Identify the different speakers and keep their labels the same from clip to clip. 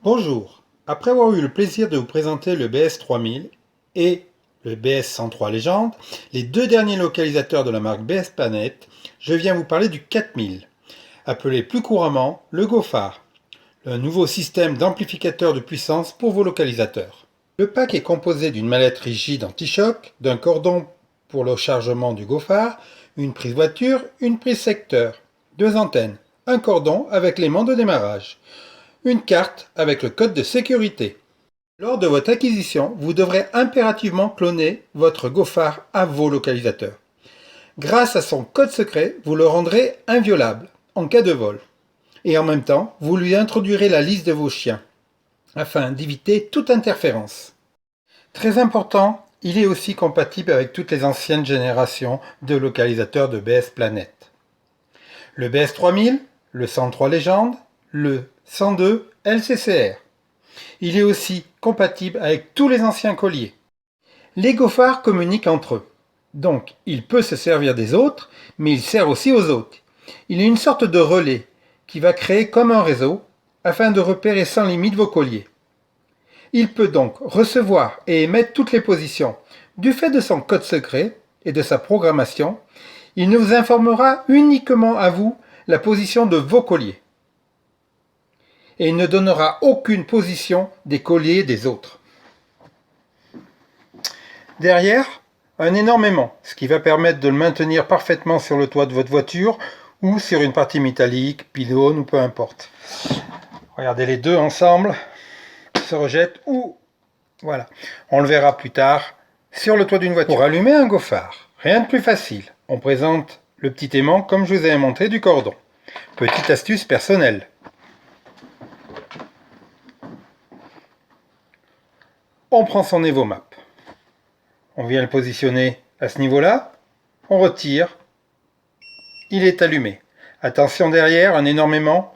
Speaker 1: Bonjour, après avoir eu le plaisir de vous présenter le BS 3000 et le BS 103 Légende, les deux derniers localisateurs de la marque BS Planet, je viens vous parler du 4000, appelé plus couramment le GoFar, un nouveau système d'amplificateur de puissance pour vos localisateurs. Le pack est composé d'une mallette rigide anti-choc, d'un cordon pour le chargement du GoFar, une prise voiture, une prise secteur, deux antennes, un cordon avec l'aimant de démarrage, une carte avec le code de sécurité. Lors de votre acquisition, vous devrez impérativement cloner votre GoFar à vos localisateurs. Grâce à son code secret, vous le rendrez inviolable en cas de vol. Et en même temps, vous lui introduirez la liste de vos chiens, afin d'éviter toute interférence. Très important, il est aussi compatible avec toutes les anciennes générations de localisateurs de BS Planet. Le BS 3000, le 103 Légende, le 102 LCCR. Il est aussi compatible avec tous les anciens colliers. Les GoFar communiquent entre eux. Donc, il peut se servir des autres, mais il sert aussi aux autres. Il est une sorte de relais qui va créer comme un réseau afin de repérer sans limite vos colliers. Il peut donc recevoir et émettre toutes les positions. Du fait de son code secret et de sa programmation, il ne vous informera uniquement à vous la position de vos colliers. Et il ne donnera aucune position des colliers des autres. Derrière, un énorme aimant, ce qui va permettre de le maintenir parfaitement sur le toit de votre voiture ou sur une partie métallique, pylône ou peu importe. Regardez les deux ensemble, se rejettent ou voilà. On le verra plus tard sur le toit d'une voiture. Pour allumer un GoFar, rien de plus facile. On présente le petit aimant comme je vous ai montré du cordon. Petite astuce personnelle. On prend son Evomap. On vient le positionner à ce niveau-là. On retire. Il est allumé. Attention derrière, un énorme aimant.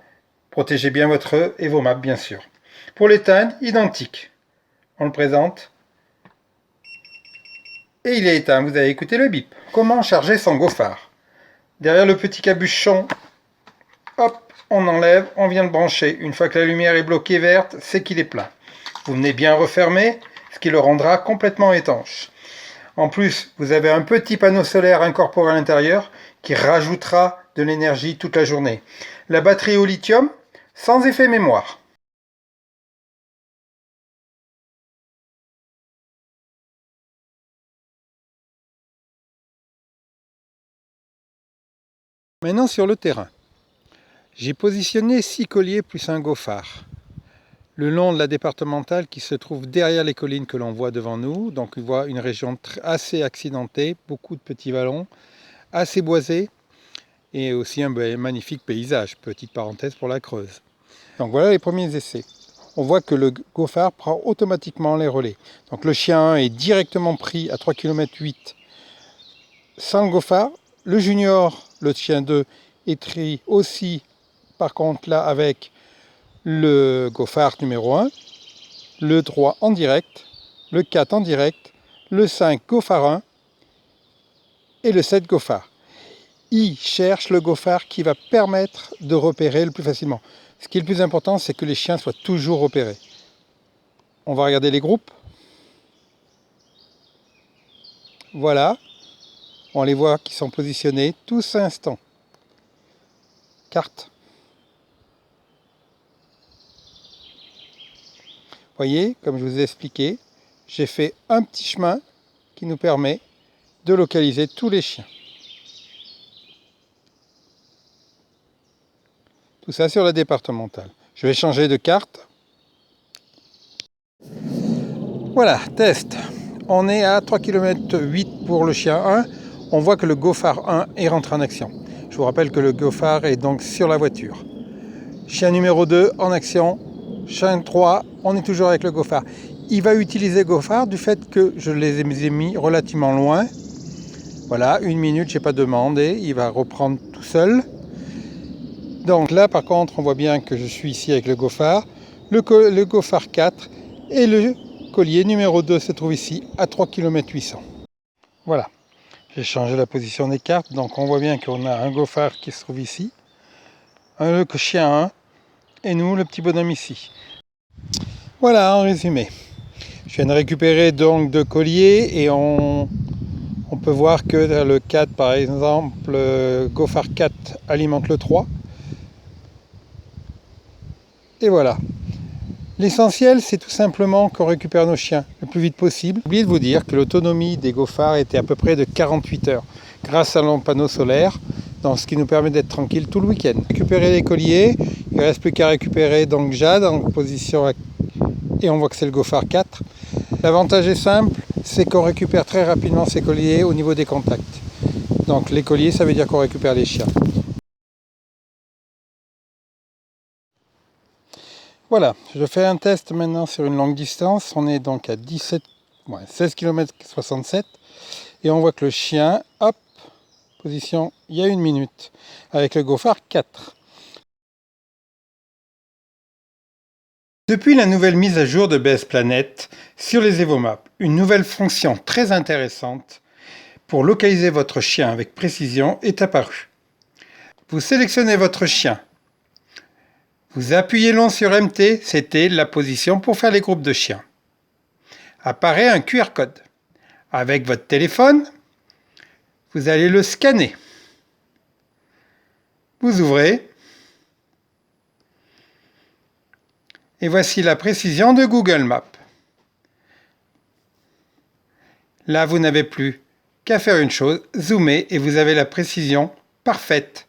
Speaker 1: Protégez bien votre Evomap, bien sûr. Pour l'éteindre, identique. On le présente. Et il est éteint. Vous avez écouté le bip. Comment charger son GoFar? Derrière le petit capuchon, hop, on enlève, on vient le brancher. Une fois que la lumière est bloquée verte, c'est qu'il est plein. Vous venez bien refermer, ce qui le rendra complètement étanche. En plus, vous avez un petit panneau solaire incorporé à l'intérieur qui rajoutera de l'énergie toute la journée. La batterie au lithium, sans effet mémoire. Maintenant sur le terrain. J'ai positionné 6 colliers plus un GoFar le long de la départementale qui se trouve derrière les collines que l'on voit devant nous. Donc on voit une région assez accidentée, beaucoup de petits vallons, assez boisés et aussi un magnifique paysage, petite parenthèse pour la Creuse. Donc voilà les premiers essais. On voit que le GoFar prend automatiquement les relais. Donc le chien 1 est directement pris à 3,8 km sans le GoFar. Le junior, le chien 2, est pris aussi par contre là avec le GoFar numéro 1, le 3 en direct, le 4 en direct, le 5 GoFar 1 et le 7 GoFar. Il cherche le GoFar qui va permettre de repérer le plus facilement. Ce qui est le plus important, c'est que les chiens soient toujours repérés. On va regarder les groupes. Voilà. On les voit qui sont positionnés tous à l'instant. Carte. Voyez, comme je vous ai expliqué, j'ai fait un petit chemin qui nous permet de localiser tous les chiens. Tout ça sur la départementale. Je vais changer de carte. Voilà, test. On est à 3,8 km pour le chien 1. On voit que le GoFar 1 est rentré en action. Je vous rappelle que le GoFar est donc sur la voiture. Chien numéro 2 en action. Chien 3, on est toujours avec le GoFar. Il va utiliser GoFar du fait que je les ai mis relativement loin. Voilà, 1 minute, je n'ai pas demandé. Il va reprendre tout seul. Donc là, par contre, on voit bien que je suis ici avec le GoFar. Le GoFar 4 et le collier numéro 2 se trouve ici à 3,8 km. Voilà, j'ai changé la position des cartes. Donc on voit bien qu'on a un GoFar qui se trouve ici, le chien 1 et nous, le petit bonhomme ici. Voilà, en résumé. Je viens de récupérer donc 2 colliers et on peut voir que dans le 4 par exemple, Gophar 4 alimente le 3. Et voilà. L'essentiel, c'est tout simplement qu'on récupère nos chiens le plus vite possible. J'ai oublié de vous dire que l'autonomie des Gophars était à peu près de 48 heures grâce à nos panneaux solaires, donc ce qui nous permet d'être tranquille tout le week-end. Récupérer les colliers, il ne reste plus qu'à récupérer donc Jade en position et on voit que c'est le Gophar 4. L'avantage est simple, c'est qu'on récupère très rapidement ces colliers au niveau des contacts. Donc les colliers, ça veut dire qu'on récupère les chiens. Voilà, je fais un test maintenant sur une longue distance. On est donc à 16 km 67 et on voit que le chien, hop, position il y a 1 minute avec le Gophar 4. Depuis la nouvelle mise à jour de BS Planet sur les Evomaps, une nouvelle fonction très intéressante pour localiser votre chien avec précision est apparue. Vous sélectionnez votre chien. Vous appuyez long sur MT, c'était la position pour faire les groupes de chiens. Apparaît un QR code. Avec votre téléphone, vous allez le scanner. Vous ouvrez. Et voici la précision de Google Maps. Là, vous n'avez plus qu'à faire une chose, zoomer et vous avez la précision parfaite.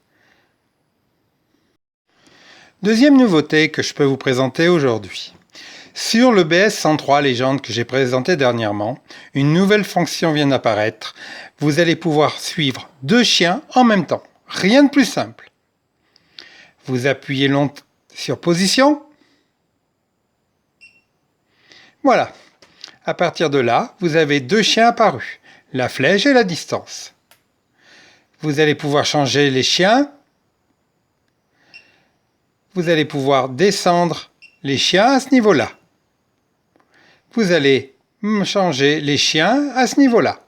Speaker 1: Deuxième nouveauté que je peux vous présenter aujourd'hui. Sur le BS 103 Légende que j'ai présenté dernièrement, une nouvelle fonction vient d'apparaître. Vous allez pouvoir suivre 2 chiens en même temps. Rien de plus simple. Vous appuyez long sur position. Voilà. À partir de là, vous avez 2 chiens apparus. La flèche et la distance. Vous allez pouvoir changer les chiens. Vous allez pouvoir descendre les chiens à ce niveau-là. Vous allez changer les chiens à ce niveau-là.